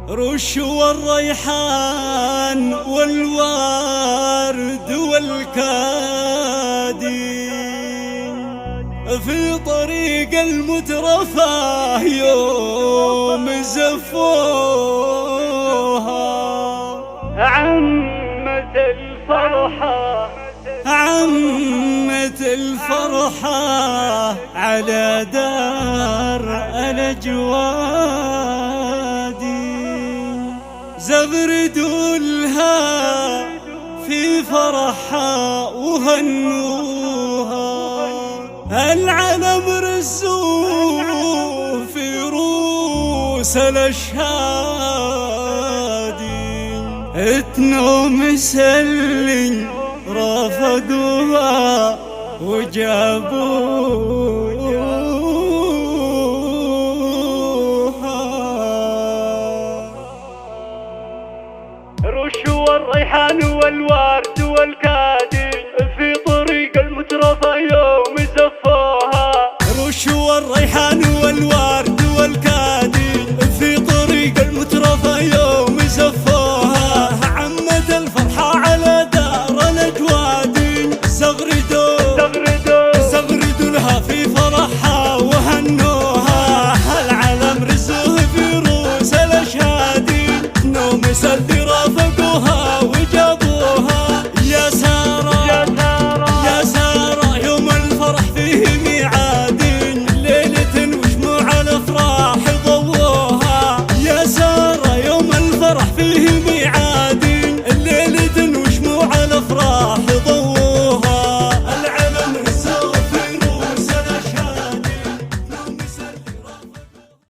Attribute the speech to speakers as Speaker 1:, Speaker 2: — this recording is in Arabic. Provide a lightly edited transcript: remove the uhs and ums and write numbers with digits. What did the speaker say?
Speaker 1: رشوى الريحان والورد والكادي في طريق المترفة يوم زفوها.
Speaker 2: عمت الفرحة
Speaker 1: عمت الفرحة على دار الأجوادي، زغردوا لها في فرحها وهنوها، العلم رزوه في روس الأشهادي، تنوم سلي رافضوها وجابوها.
Speaker 2: رشوى الريحان والورد والكاد